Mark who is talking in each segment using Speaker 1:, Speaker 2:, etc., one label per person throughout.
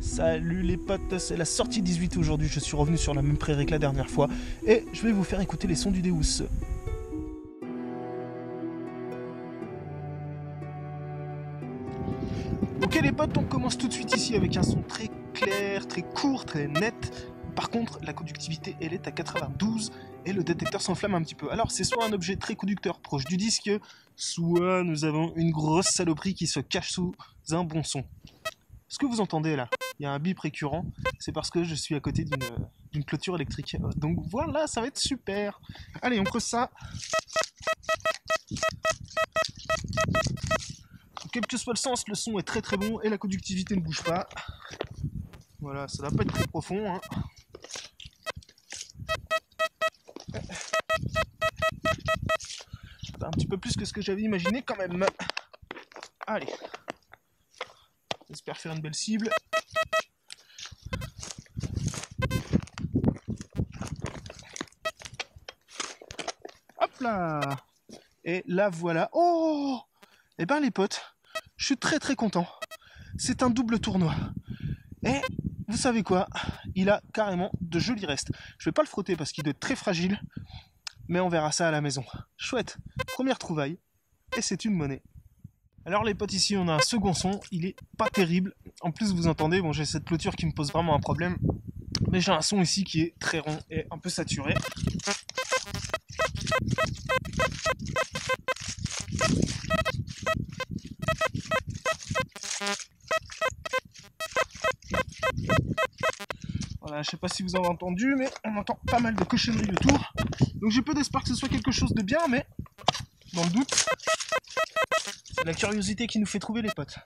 Speaker 1: Salut les potes, c'est la sortie 18 aujourd'hui, je suis revenu sur la même prairie que la dernière fois et je vais vous faire écouter les sons du Deus. Ok les potes, on commence tout de suite ici avec un son très clair, très court, très net. Par contre, la conductivité elle est à 92 et le détecteur s'enflamme un petit peu. Alors c'est soit un objet très conducteur proche du disque, soit nous avons une grosse saloperie qui se cache sous un bon son. Ce que vous entendez là, il y a un bip récurrent, c'est parce que je suis à côté d'une clôture électrique. Donc voilà, ça va être super. Allez, on creuse ça. Quel que soit le sens, le son est très très bon et la conductivité ne bouge pas. Voilà, ça va pas être très profond. Hein. Un petit peu plus que ce que j'avais imaginé quand même. Allez. J'espère faire une belle cible. Hop là. Et là voilà. Oh. Eh ben les potes, je suis très très content. C'est un double tournoi. Et vous savez quoi? Il a carrément de jolis restes. Je vais pas le frotter parce qu'il doit être très fragile. Mais on verra ça à la maison. Chouette. Première trouvaille. Et c'est une monnaie. Alors les potes, ici on a un second son. Il est pas terrible. En plus vous entendez, bon j'ai cette clôture qui me pose vraiment un problème. Mais j'ai un son ici qui est très rond et un peu saturé. Voilà, je sais pas si vous avez entendu, mais on entend pas mal de cochonneries autour. Donc j'ai peu d'espoir que ce soit quelque chose de bien, mais dans le doute, c'est la curiosité qui nous fait trouver les potes.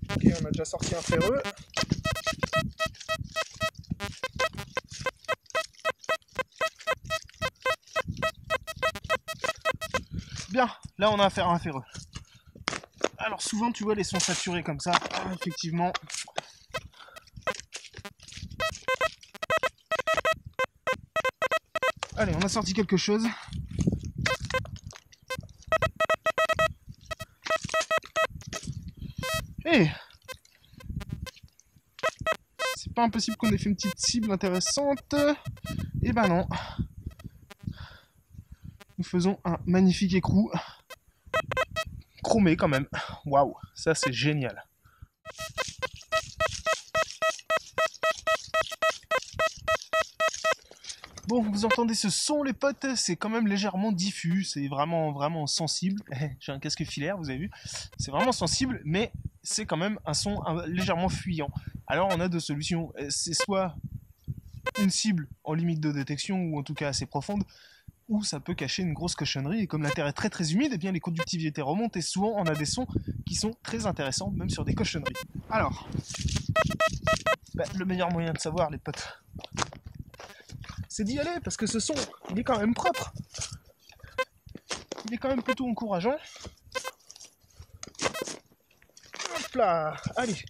Speaker 1: Ok, on a déjà sorti un ferreux. Bien, là on a affaire à un ferreux. Alors souvent tu vois les sons saturés comme ça, effectivement. Allez, on a sorti quelque chose. Eh, c'est pas impossible qu'on ait fait une petite cible intéressante. Eh ben non. Nous faisons un magnifique écrou. Chromé quand même. Waouh, ça c'est génial. Bon, vous entendez ce son les potes, c'est quand même légèrement diffus, c'est vraiment vraiment sensible. J'ai un casque filaire, vous avez vu. C'est vraiment sensible, mais c'est quand même un son légèrement fuyant. Alors on a deux solutions. C'est soit une cible en limite de détection, ou en tout cas assez profonde, ou ça peut cacher une grosse cochonnerie, et comme la terre est très très humide, eh bien les conductivités remontent, et souvent on a des sons qui sont très intéressants, même sur des cochonneries. Alors, le meilleur moyen de savoir les potes, c'est d'y aller, parce que ce son, il est quand même propre. Il est quand même plutôt encourageant. Hop là, allez.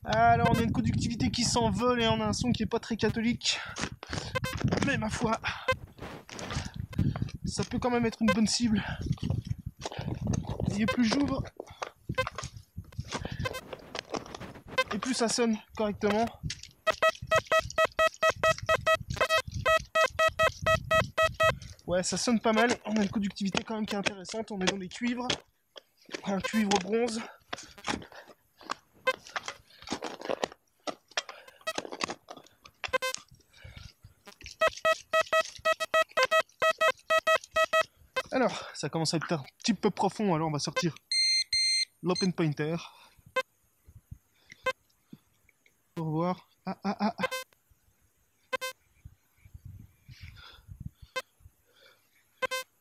Speaker 1: Alors on a une conductivité qui s'envole et on a un son qui est pas très catholique. Mais ma foi, ça peut quand même être une bonne cible. Et plus j'ouvre, et plus ça sonne correctement. Ouais, ça sonne pas mal. On a une conductivité quand même qui est intéressante. On est dans les cuivres. Un cuivre bronze. Alors, ça commence à être un petit peu profond, alors on va sortir l'open pointer. Pour voir. Ah.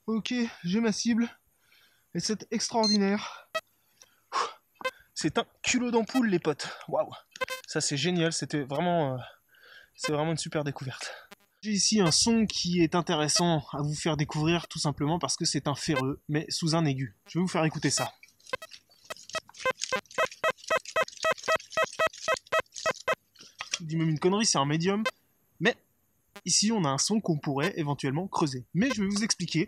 Speaker 1: Ok, j'ai ma cible. Et c'est extraordinaire. C'est un culot d'ampoule, les potes. Waouh. Ça c'est génial, c'est vraiment une super découverte. J'ai ici un son qui est intéressant à vous faire découvrir tout simplement parce que c'est un ferreux, mais sous un aigu. Je vais vous faire écouter ça. Je dis même une connerie, c'est un médium, mais ici on a un son qu'on pourrait éventuellement creuser. Mais je vais vous expliquer.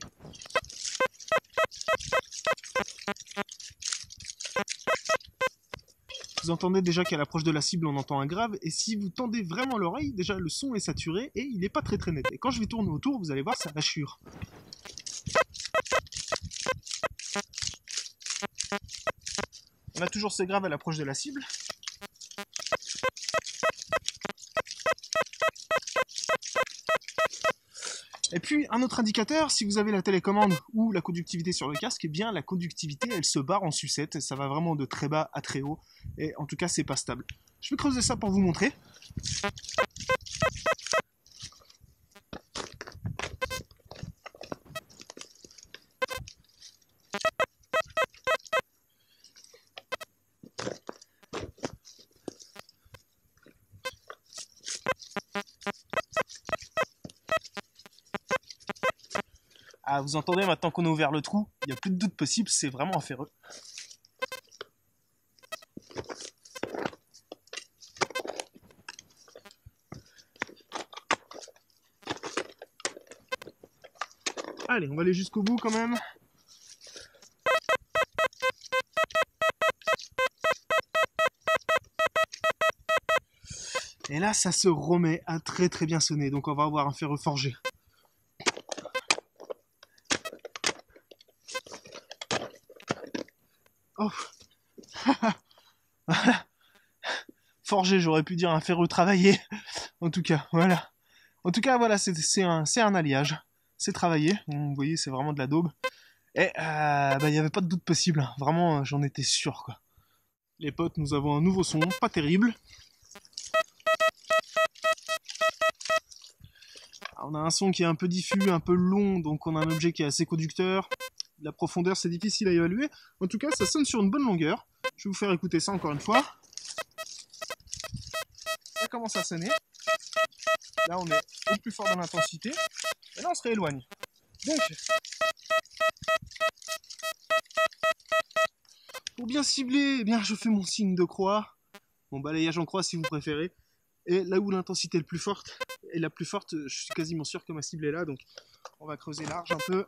Speaker 1: Vous entendez déjà qu'à l'approche de la cible, on entend un grave, et si vous tendez vraiment l'oreille, déjà le son est saturé et il n'est pas très net. Et quand je vais tourner autour, vous allez voir, ça hachure. On a toujours ces graves à l'approche de la cible. Et puis un autre indicateur, si vous avez la télécommande ou la conductivité sur le casque, eh bien la conductivité elle se barre en sucette, ça va vraiment de très bas à très haut, et en tout cas c'est pas stable. Je vais creuser ça pour vous montrer. Ah, vous entendez maintenant qu'on a ouvert le trou, il n'y a plus de doute possible, c'est vraiment un ferreux. Allez, on va aller jusqu'au bout quand même. Et là, ça se remet à très bien sonner, donc on va avoir un ferreux forgé. Oh. Voilà. Forgé, j'aurais pu dire un ferreux travaillé. En tout cas, voilà. En tout cas, voilà, c'est un alliage. C'est travaillé. Vous voyez, c'est vraiment de la daube. Et il n'y avait pas de doute possible. Vraiment, j'en étais sûr, quoi. Les potes, nous avons un nouveau son, pas terrible. Alors, on a un son qui est un peu diffus, un peu long, donc on a un objet qui est assez conducteur. La profondeur, c'est difficile à évaluer. En tout cas, ça sonne sur une bonne longueur. Je vais vous faire écouter ça encore une fois. Ça commence à sonner. Là, on est au plus fort de l'intensité. Et là, on se rééloigne. Donc, pour bien cibler, eh bien, je fais mon signe de croix. Mon balayage en croix, si vous préférez. Et là où l'intensité est la plus forte, je suis quasiment sûr que ma cible est là. Donc, on va creuser large un peu.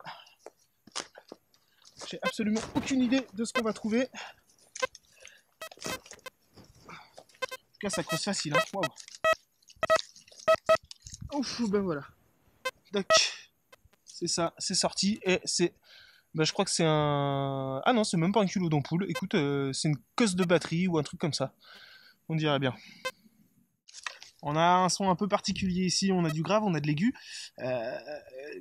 Speaker 1: J'ai absolument aucune idée de ce qu'on va trouver. En tout cas, ça creuse facile. Hein. Waouh. Ouf, ben voilà. Tac. C'est ça, c'est sorti. Et c'est. Bah, je crois que c'est un. Ah non, c'est même pas un culot d'ampoule. Écoute, c'est une cosse de batterie ou un truc comme ça. On dirait bien. On a un son un peu particulier ici. On a du grave, on a de l'aigu.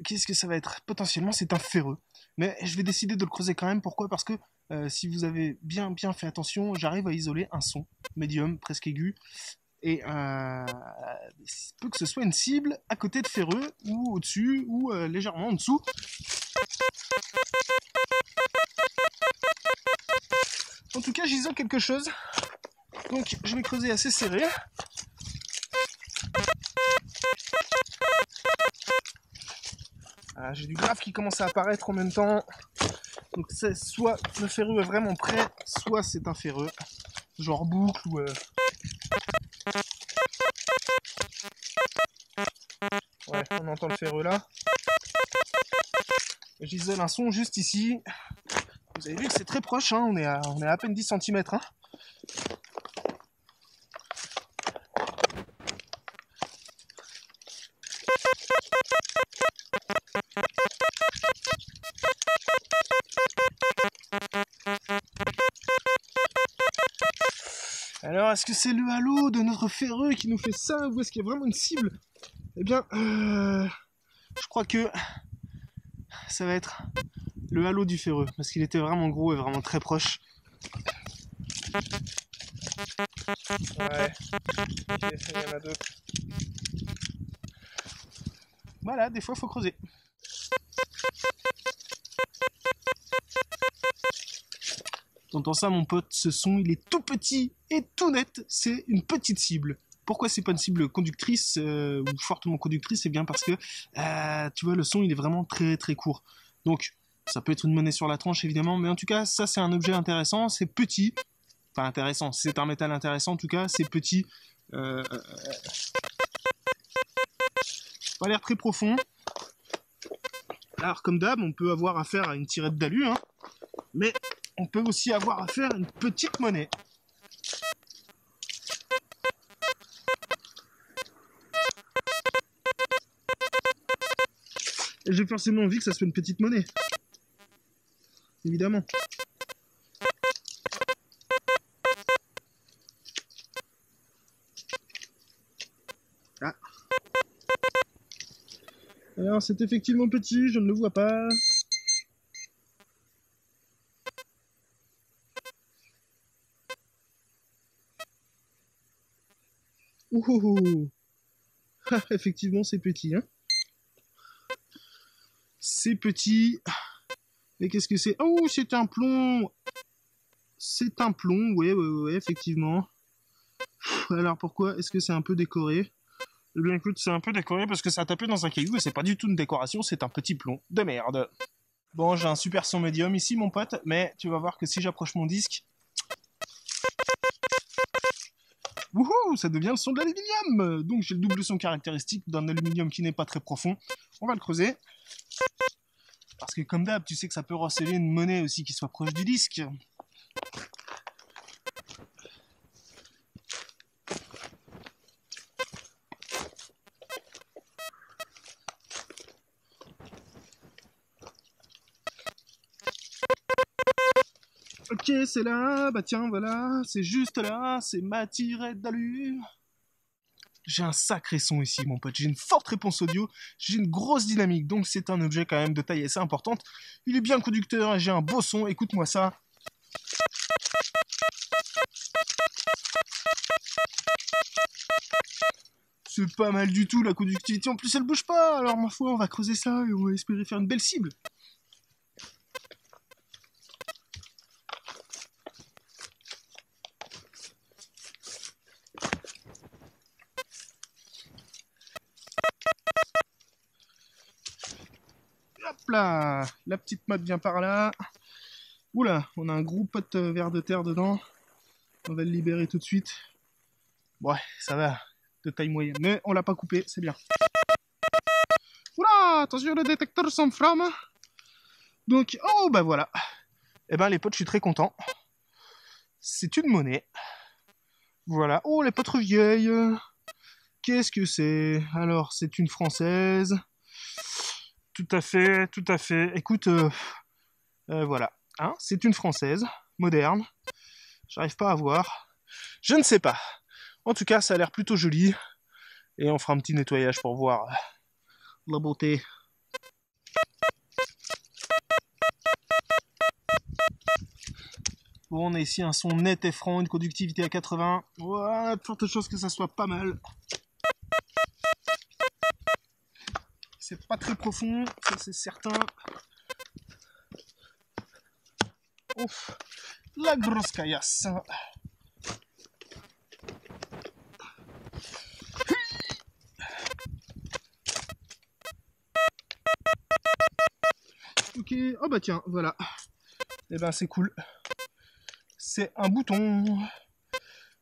Speaker 1: Qu'est-ce que ça va être? Potentiellement, c'est un ferreux. Mais je vais décider de le creuser quand même. Pourquoi? Parce que si vous avez bien fait attention, j'arrive à isoler un son médium, presque aigu. Et il se peut que ce soit une cible à côté de ferreux, ou au-dessus, ou légèrement en dessous. En tout cas, j'isole quelque chose. Donc, je vais creuser assez serré. J'ai du grave qui commence à apparaître en même temps. Donc, soit le ferreux est vraiment prêt, soit c'est un ferreux. Genre boucle ou... Ouais, on entend le ferreux là. J'isole un son juste ici. Vous avez vu que c'est très proche, hein, on est à peine 10 cm. Hein. Alors, est-ce que c'est le halo de notre ferreux qui nous fait ça, ou est-ce qu'il y a vraiment une cible? Eh bien, je crois que ça va être le halo du ferreux, parce qu'il était vraiment gros et vraiment très proche. Ouais, il y en a d'autres. Voilà, des fois, il faut creuser. T'entends ça, mon pote? Ce son, il est tout petit et tout net. C'est une petite cible. Pourquoi c'est pas une cible conductrice ou fortement conductrice? C'est bien parce que, tu vois, le son, il est vraiment très très court. Donc, ça peut être une monnaie sur la tranche, évidemment, mais en tout cas, ça, c'est un objet intéressant. C'est petit. Enfin, intéressant. C'est un métal intéressant, en tout cas. C'est petit. Pas l'air très profond. Alors, comme d'hab, on peut avoir affaire à une tirette d'alu, hein, mais on peut aussi avoir affaire à une petite monnaie. Et j'ai forcément envie que ça soit une petite monnaie. Évidemment. Ah. Alors, c'est effectivement petit, je ne le vois pas. Ouh. Ah, effectivement, c'est petit, hein. C'est petit. Et qu'est-ce que c'est? Oh, c'est un plomb. C'est un plomb, ouais, effectivement. Alors, pourquoi est-ce que c'est un peu décoré? Eh bien, écoute, c'est un peu décoré parce que ça a tapé dans un caillou et c'est pas du tout une décoration, c'est un petit plomb de merde. Bon, j'ai un super son médium ici, mon pote, mais tu vas voir que si j'approche mon disque... Wouhou, ça devient le son de l'aluminium. Donc j'ai le double son caractéristique d'un aluminium qui n'est pas très profond. On va le creuser. Parce que comme d'hab, tu sais que ça peut receler une monnaie aussi qui soit proche du disque. Ok, c'est là, bah tiens, voilà, c'est juste là, c'est ma tirette d'alu. J'ai un sacré son ici, mon pote, j'ai une forte réponse audio, j'ai une grosse dynamique, donc c'est un objet quand même de taille assez importante. Il est bien conducteur et j'ai un beau son, écoute-moi ça. C'est pas mal du tout la conductivité, en plus elle bouge pas, alors ma foi, on va creuser ça et on va espérer faire une belle cible. Hop là, la petite mode vient par là. Oula, on a un gros pot de verre de terre dedans. On va le libérer tout de suite. Ouais, ça va, de taille moyenne. Mais on l'a pas coupé, c'est bien. Oula, attention, le détecteur s'enflamme. Donc, oh bah voilà. Eh ben les potes, je suis très content. C'est une monnaie. Voilà. Oh, elle est pas trop vieille. Qu'est-ce que c'est? Alors, c'est une française. Tout à fait, tout à fait. Écoute, voilà. Hein, c'est une française, moderne. J'arrive pas à voir. Je ne sais pas. En tout cas, ça a l'air plutôt joli. Et on fera un petit nettoyage pour voir la beauté. Bon, on a ici un son net et franc, une conductivité à 80. Ouais, de fortes chances que ça soit pas mal. C'est pas très profond, ça c'est certain. Ouf, la grosse caillasse. Ok, oh bah tiens, voilà. Eh ben c'est cool. C'est un bouton.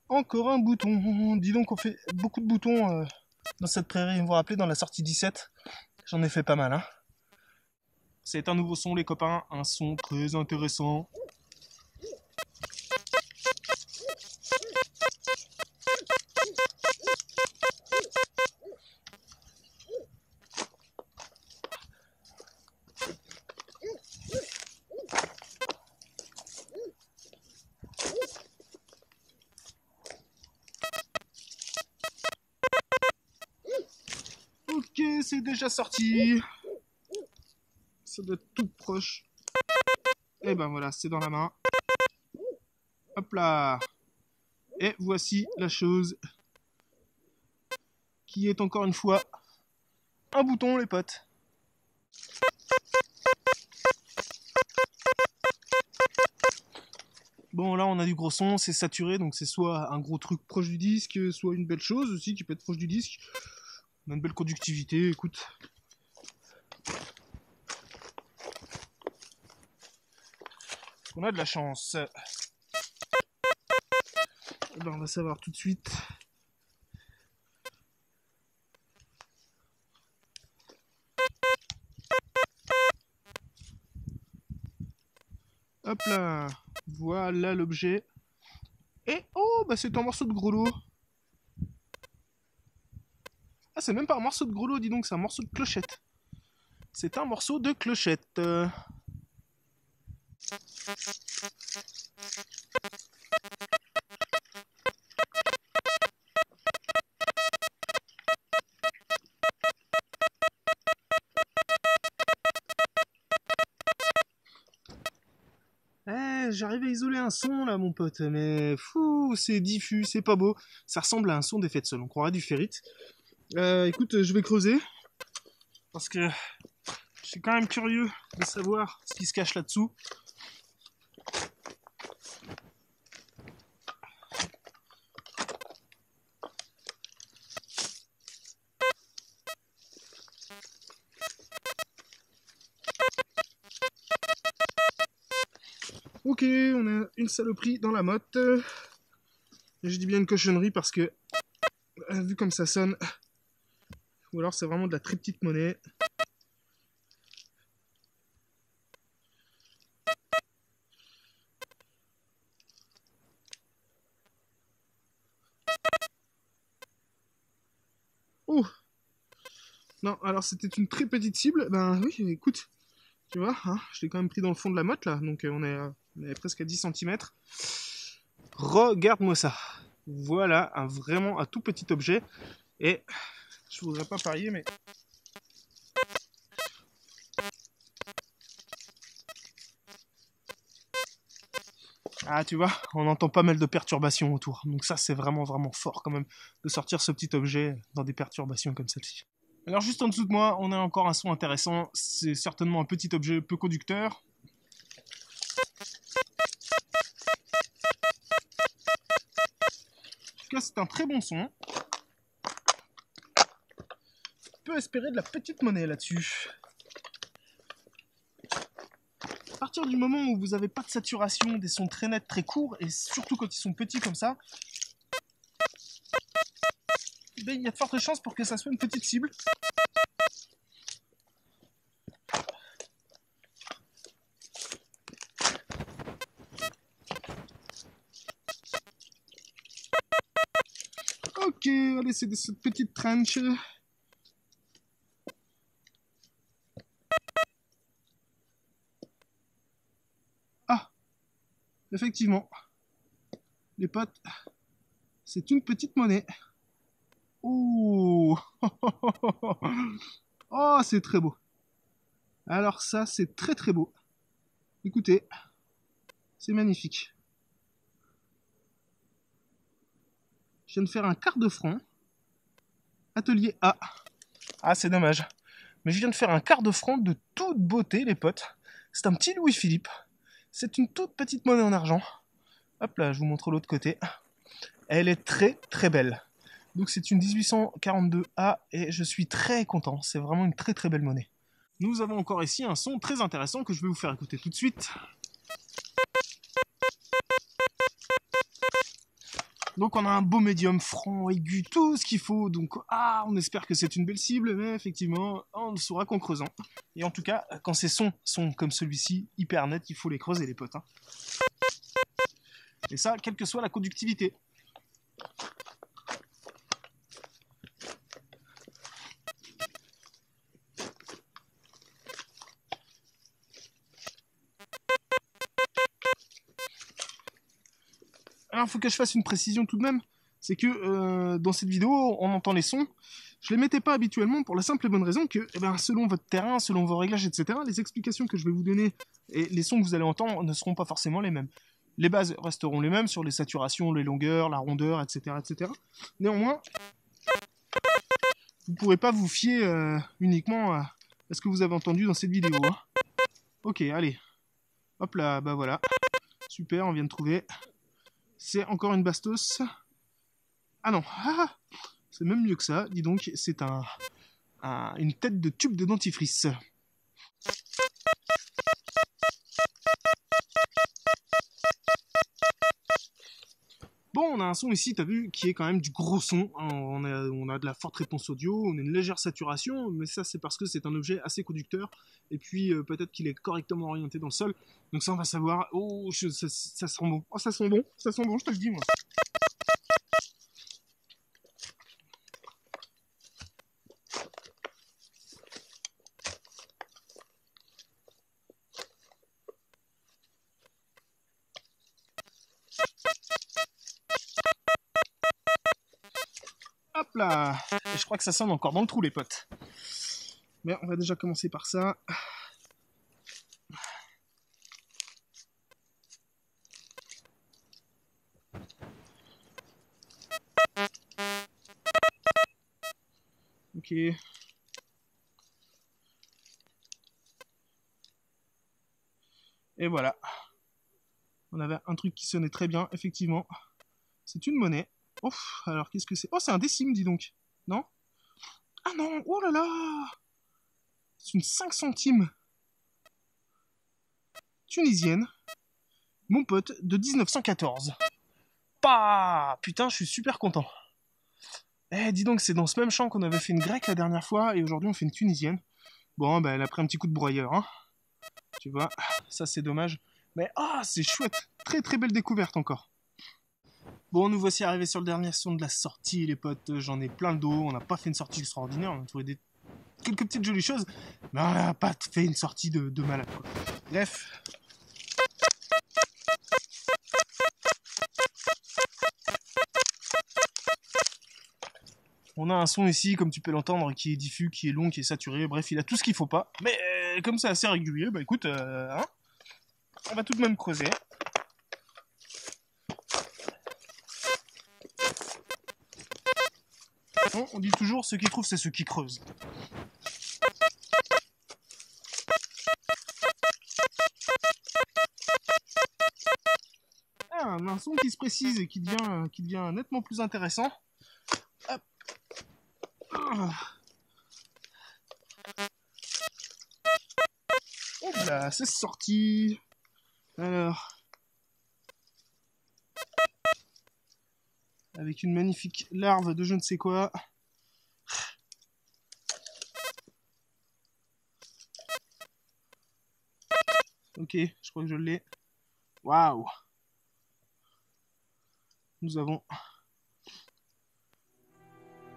Speaker 1: Encore un bouton. Dis donc, on fait beaucoup de boutons dans cette prairie. Vous vous rappelez, dans la sortie 17, j'en ai fait pas mal. Hein. C'est un nouveau son, les copains. Un son très intéressant. Ok, c'est déjà sorti. Ça doit être tout proche. Et ben voilà, c'est dans la main. Hop là. Et voici la chose qui est encore une fois un bouton, les potes. Bon, là, on a du gros son, c'est saturé, donc c'est soit un gros truc proche du disque, soit une belle chose aussi qui peut être proche du disque. On a une belle conductivité, écoute. On a de la chance. Ben, on va savoir tout de suite. Hop là, voilà l'objet. Et oh, bah c'est un morceau de gros lot. Ah, c'est même pas un morceau de gros lot, dis donc, c'est un morceau de clochette. C'est un morceau de clochette. J'arrive à isoler un son là, mon pote, mais fou, c'est diffus, c'est pas beau. Ça ressemble à un son d'effet de sol, on croirait du ferrite. Écoute, je vais creuser parce que je suis quand même curieux de savoir ce qui se cache là-dessous. Ok, on a une saloperie dans la motte. Je dis bien une cochonnerie parce que, vu comme ça sonne, ou alors c'est vraiment de la très petite monnaie. Oh! Non, alors c'était une très petite cible. Ben oui, écoute, tu vois, hein, je l'ai quand même pris dans le fond de la motte là, donc on est presque à 10 cm. Regarde-moi ça. Voilà, vraiment un tout petit objet. Et je voudrais pas parier, mais... Ah, tu vois, on entend pas mal de perturbations autour. Donc ça, c'est vraiment, vraiment fort quand même de sortir ce petit objet dans des perturbations comme celle-ci. Alors juste en dessous de moi, on a encore un son intéressant. C'est certainement un petit objet peu conducteur. En tout cas, c'est un très bon son. On peut espérer de la petite monnaie là-dessus. À partir du moment où vous n'avez pas de saturation, des sons très nets, très courts, et surtout quand ils sont petits comme ça, ben, il y a de fortes chances pour que ça soit une petite cible. Ok, allez, c'est cette petite tranche. Ah, effectivement, les potes, c'est une petite monnaie. Oh, oh, c'est très beau. Alors ça, c'est très très beau. Écoutez, c'est magnifique. Je viens de faire un quart de franc. Atelier A. Ah, c'est dommage. Mais je viens de faire un quart de franc de toute beauté, les potes. C'est un petit Louis-Philippe. C'est une toute petite monnaie en argent. Hop là, je vous montre l'autre côté. Elle est très très belle. Donc c'est une 1842A et je suis très content. C'est vraiment une très très belle monnaie. Nous avons encore ici un son très intéressant que je vais vous faire écouter tout de suite. Donc on a un beau médium, franc, aigu, tout ce qu'il faut. Donc on espère que c'est une belle cible, mais effectivement, on ne saura qu'en creusant. Et en tout cas, quand ces sons sont comme celui-ci, hyper nets, il faut les creuser les potes. Hein. Et ça, quelle que soit la conductivité. Alors, il faut que je fasse une précision tout de même. C'est que dans cette vidéo, on entend les sons. Je les mettais pas habituellement pour la simple et bonne raison que, selon votre terrain, selon vos réglages, etc., les explications que je vais vous donner et les sons que vous allez entendre ne seront pas forcément les mêmes. Les bases resteront les mêmes sur les saturations, les longueurs, la rondeur, etc., etc. Néanmoins, vous ne pourrez pas vous fier uniquement à ce que vous avez entendu dans cette vidéo. Hein. Ok, allez. Hop là, bah voilà. Super, on vient de trouver. C'est encore une bastos. Ah non, c'est même mieux que ça. Dis donc, c'est une tête de tube de dentifrice. Bon, on a un son ici, t'as vu, qui est quand même du gros son. On a de la forte réponse audio, on a une légère saturation, mais ça c'est parce que c'est un objet assez conducteur, et puis peut-être qu'il est correctement orienté dans le sol. Donc ça on va savoir. Oh, ça sent bon. Oh, ça sent bon, je te le dis moi. Hop là. Et je crois que ça sonne encore dans le trou les potes. Mais on va déjà commencer par ça. Ok. Et voilà. On avait un truc qui sonnait très bien, effectivement. C'est une monnaie. Ouf, alors qu'est-ce que c'est? Oh, c'est un décime, dis donc. Non? Ah non, oh là là! C'est une 5 centimes tunisienne. Mon pote, de 1914. Bah, putain, je suis super content. Eh, dis donc, c'est dans ce même champ qu'on avait fait une grecque la dernière fois, et aujourd'hui on fait une tunisienne. Bon, bah, elle a pris un petit coup de broyeur, hein. Tu vois, ça c'est dommage. Mais c'est chouette. Très très belle découverte encore. Bon, nous voici arrivés sur le dernier son de la sortie, les potes. J'en ai plein le dos. On n'a pas fait une sortie extraordinaire. On a trouvé quelques petites jolies choses. Mais on n'a pas fait une sortie de malade, quoi. Bref. On a un son ici, comme tu peux l'entendre, qui est diffus, qui est long, qui est saturé. Bref, il a tout ce qu'il faut pas. Mais comme c'est assez régulier, bah écoute, hein, on va tout de même creuser. Bon, on dit toujours, ceux qui trouvent, c'est ceux qui creusent. Ah, un son qui se précise et qui devient nettement plus intéressant. Hop. Hop là, c'est sorti. Alors. Avec une magnifique larve de je ne sais quoi. Ok, je crois que je l'ai. Waouh! Nous avons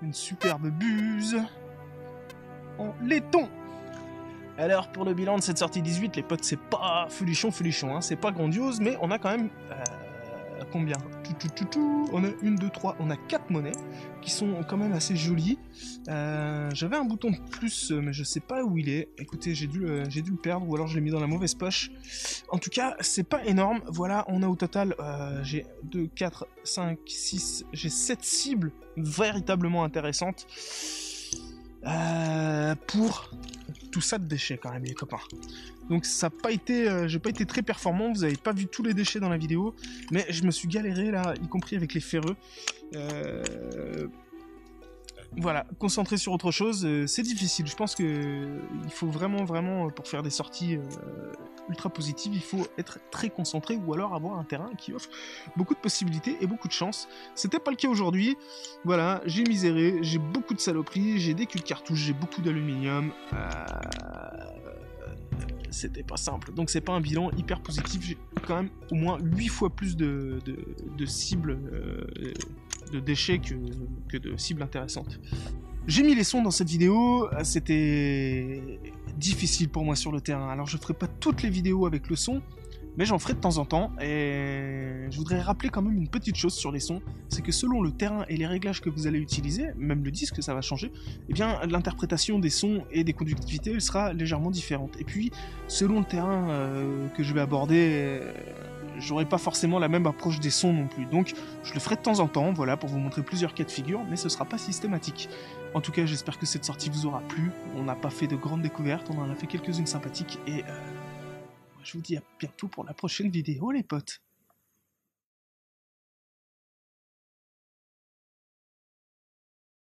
Speaker 1: une superbe buse en laiton. Alors pour le bilan de cette sortie 18, les potes, c'est pas folichon, hein, c'est pas grandiose, mais on a quand même combien? On a 1, 2, 3, on a 4 monnaies qui sont quand même assez jolies. J'avais un bouton de plus, mais je sais pas où il est. Écoutez, j'ai dû le perdre, ou alors je l'ai mis dans la mauvaise poche. En tout cas, c'est pas énorme. Voilà, on a au total, j'ai 2, 4, 5, 6, j'ai 7 cibles véritablement intéressantes. Pour tout ça de déchets quand même, les copains. Donc ça n'a pas été, j'ai pas été très performant, vous avez pas vu tous les déchets dans la vidéo, mais je me suis galéré là, y compris avec les ferreux. Voilà, concentrer sur autre chose, c'est difficile. Je pense que il faut vraiment, pour faire des sorties ultra positives, il faut être très concentré ou alors avoir un terrain qui offre beaucoup de possibilités et beaucoup de chance. C'était pas le cas aujourd'hui. Voilà, j'ai miséré, j'ai beaucoup de saloperies, j'ai des culs de cartouche, j'ai beaucoup d'aluminium. C'était pas simple. Donc c'est pas un bilan hyper positif. J'ai quand même au moins 8 fois plus de cibles de déchets que de cibles intéressantes. J'ai mis les sons dans cette vidéo, c'était difficile pour moi sur le terrain. Alors je ferai pas toutes les vidéos avec le son, mais j'en ferai de temps en temps. Et je voudrais rappeler quand même une petite chose sur les sons, c'est que selon le terrain et les réglages que vous allez utiliser, même le disque ça va changer, eh bien l'interprétation des sons et des conductivités elle sera légèrement différente. Et puis selon le terrain que je vais aborder, j'aurai pas forcément la même approche des sons non plus. Donc je le ferai de temps en temps, voilà, pour vous montrer plusieurs cas de figure, mais ce sera pas systématique. En tout cas, j'espère que cette sortie vous aura plu. On n'a pas fait de grandes découvertes, on en a fait quelques-unes sympathiques et je vous dis à bientôt pour la prochaine vidéo les potes.